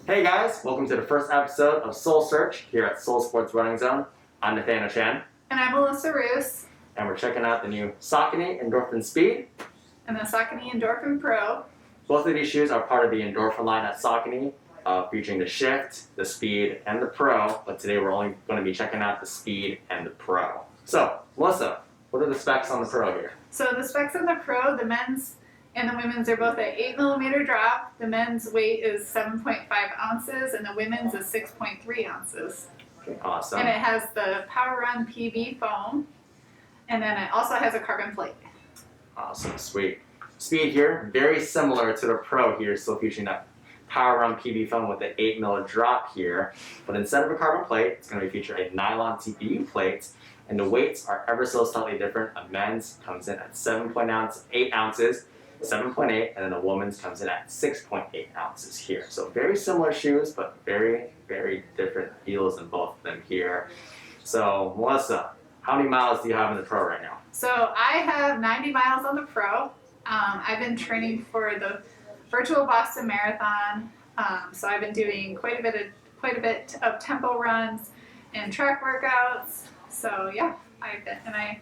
Hey guys, welcome to the first episode of Soul Search here at Soul Sports Running Zone. I'm Nathaniel Chan. And I'm Melissa Ruse. And we're checking out the new Saucony Endorphin Speed. And the Saucony Endorphin Pro. Both of these shoes are part of the Endorphin line at Saucony, featuring the Shift, the Speed, and the Pro. But today we're only going to be checking out the Speed and the Pro. So, Melissa, what are the specs on the Pro here? So the specs on the Pro, the men's and the women's are both at 8mm drop. The men's weight is 7.5 ounces and the women's is 6.3 ounces. Okay, awesome. And it has the Power Run PB foam. And then it also has a carbon plate. Awesome, sweet. Speed here, very similar to the Pro here, still featuring that Power Run PB foam with the 8mm drop here. But instead of a carbon plate, it's going to be featuring a nylon TPU plate. And the weights are ever so slightly different. A men's comes in at 7.8 ounces, 7.8, and then a woman's comes in at 6.8 ounces here. So very similar shoes, but very, very different feels in both of them here. So Melissa, how many miles do you have in the Pro right now? So I have 90 miles on the Pro. I've been training for the virtual Boston Marathon. So I've been doing quite a bit of tempo runs and track workouts. So yeah, I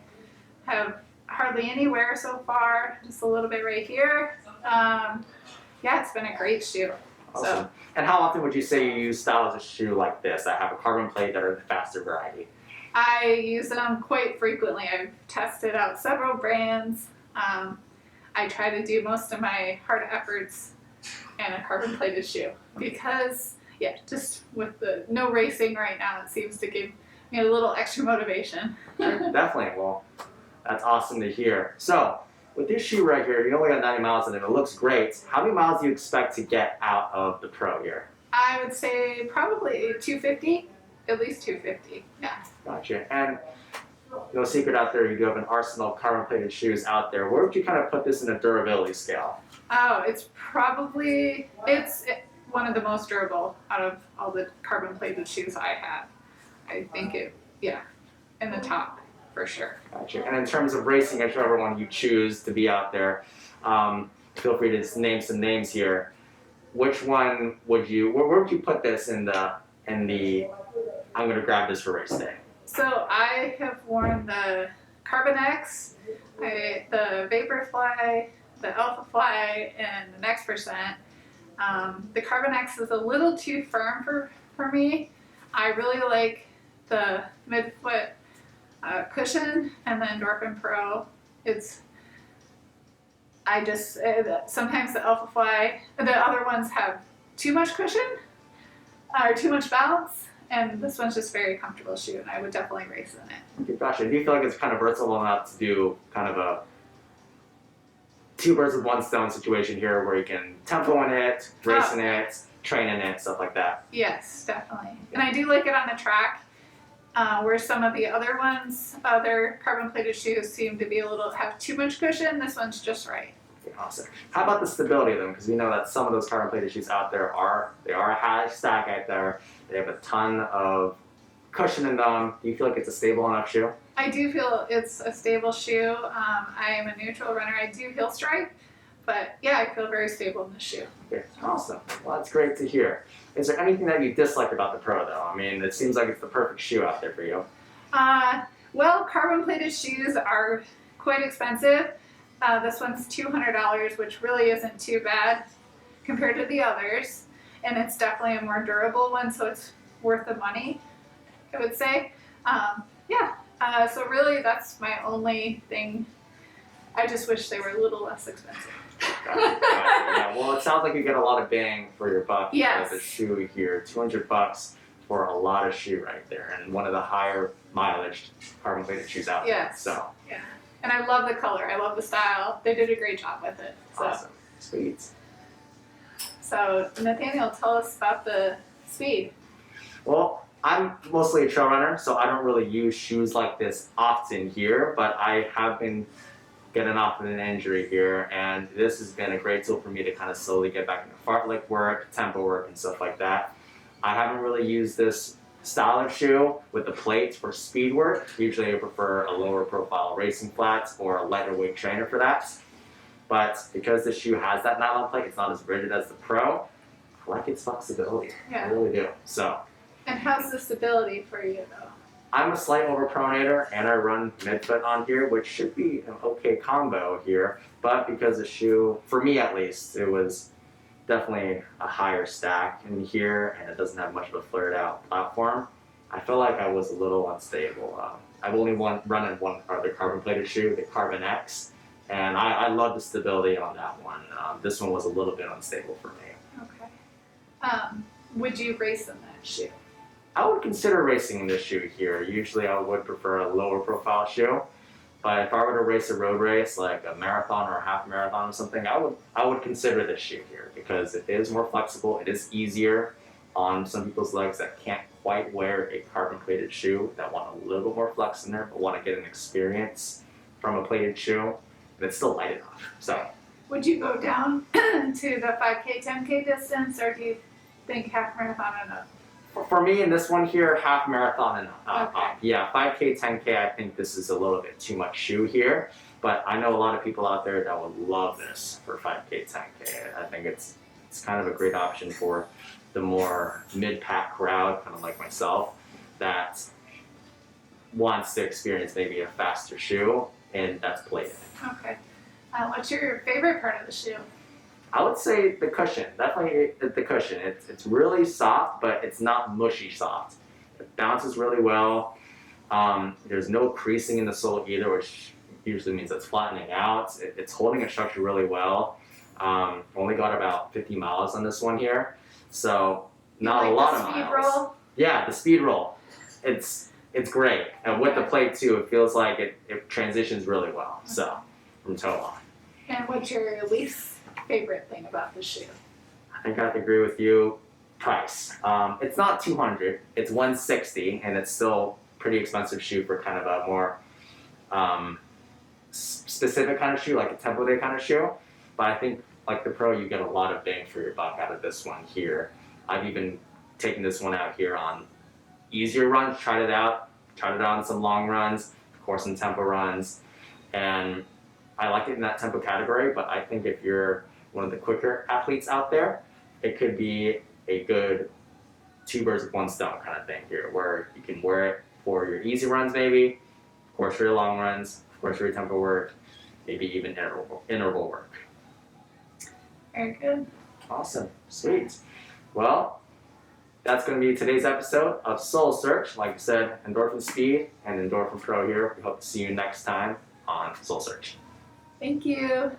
have hardly any wear so far, just a little bit right here. Yeah, it's been a great shoe. Awesome. So, and how often would you say you use styles of shoe like this that have a carbon plate that are the faster variety? I use them quite frequently. I've tested out several brands. I try to do most of my hard efforts in a carbon plated shoe because, yeah, just with the no racing right now, it seems to give me a little extra motivation. Sure, definitely. Well, that's awesome to hear. So, with this shoe right here, you only got 90 miles in it. It looks great. How many miles do you expect to get out of the Pro here? I would say probably 250, at least 250, yeah. Gotcha. And no secret out there, you do have an arsenal of carbon-plated shoes out there. Where would you kind of put this in a durability scale? Oh, it's one of the most durable out of all the carbon-plated shoes I have. I think in the top. For sure. Gotcha. And in terms of racing, whichever one you choose to be out there, feel free to name some names here. Which one would you, where would you put this in the, I'm going to grab this for race day? So I have worn the Carbon X, the Vaporfly, the Alphafly, and the Next Percent. The Carbon X is a little too firm for me. I really like the midfoot cushion and the Endorphin Pro. Sometimes the Alphafly, the other ones have too much cushion or too much bounce, and this one's just very comfortable shoe, and I would definitely race in it. Okay, gotcha. Do you feel like it's kind of versatile enough to do kind of a two birds with one stone situation here where you can tempo in it, race in it, train in it, stuff like that? Yes, definitely. And I do like it on the track. Where some of the other carbon plated shoes seem to have too much cushion, this one's just right. Okay, awesome. How about the stability of them? Because we know that some of those carbon plated shoes out there are a high stack out there. They have a ton of cushion in them. Do you feel like it's a stable enough shoe? I do feel it's a stable shoe. I am a neutral runner. I do heel strike, but yeah, I feel very stable in the shoe. Okay, awesome. Well, that's great to hear. Is there anything that you dislike about the Pro, though? I mean, it seems like it's the perfect shoe out there for you. Well, carbon-plated shoes are quite expensive. This one's $200, which really isn't too bad compared to the others. And it's definitely a more durable one, so it's worth the money, I would say. So really, that's my only thing. I just wish they were a little less expensive. Yeah, well, it sounds like you get a lot of bang for your buck. Yes. With the shoe here, $200 for a lot of shoe right there, and one of the higher mileage carbon-plated shoes out there. Yes. So. Yeah. And I love the color. I love the style. They did a great job with it. So. Awesome. Sweet. So Nathaniel, tell us about the Speed. Well, I'm mostly a trail runner, so I don't really use shoes like this often here, but I have been getting off of an injury here, and this has been a great tool for me to kind of slowly get back into fartlek work, tempo work, and stuff like that. I haven't really used this style of shoe with the plates for speed work. Usually I prefer a lower profile racing flat or a lighter weight trainer for that. But because the shoe has that nylon plate, it's not as rigid as the Pro. I like its flexibility. Yeah. I really do. So. And how's the stability for you though? I'm a slight overpronator and I run midfoot on here, which should be an okay combo here. But because the shoe, for me at least, it was definitely a higher stack in here and it doesn't have much of a flared out platform. I feel like I was a little unstable. I've only run in one other carbon plated shoe, the Carbon X, and I love the stability on that one. This one was a little bit unstable for me. Okay. Would you race in that shoe? I would consider racing in this shoe here. Usually I would prefer a lower profile shoe, but if I were to race a road race like a marathon or a half marathon or something, I would consider this shoe here because it is more flexible, it is easier on some people's legs that can't quite wear a carbon plated shoe, that want a little more flex in there but want to get an experience from a plated shoe, and it's still light enough. So would you go down to the 5K, 10K distance, or do you think half marathon enough? for me in this one here, half marathon and up. Okay. Yeah, 5K, 10K, I think this is a little bit too much shoe here, but I know a lot of people out there that would love this for 5K, 10K. I think it's kind of a great option for the more mid-pack crowd, kind of like myself, that wants to experience maybe a faster shoe, and that's plated. Okay. What's your favorite part of the shoe? I would say the cushion, definitely the cushion. It's really soft, but it's not mushy soft. It bounces really well. There's no creasing in the sole either, which usually means it's flattening out. It's holding its structure really well. Only got about 50 miles on this one here, so not a lot of miles. Speed roll? Yeah, the speed roll. It's great, and with the plate too, it feels like it transitions really well. So from toe on. And what's your least favorite thing about the shoe? I think I have to agree with you. Price. It's not $200. It's $160, and it's still pretty expensive shoe for kind of a more specific kind of shoe, like a tempo day kind of shoe. But I think, like the Pro, you get a lot of bang for your buck out of this one here. I've even taken this one out here on easier runs, tried it out on some long runs, of course some tempo runs, and I like it in that tempo category. But I think if you're one of the quicker athletes out there, it could be a good two birds with one stone kind of thing here, where you can wear it for your easy runs maybe, of course for your long runs, of course for your tempo work, maybe even interval work. Very good. Awesome, sweet. Well, that's going to be today's episode of Soul Search. Like I said, Endorphin Speed and Endorphin Pro here. We hope to see you next time on Soul Search. Thank you.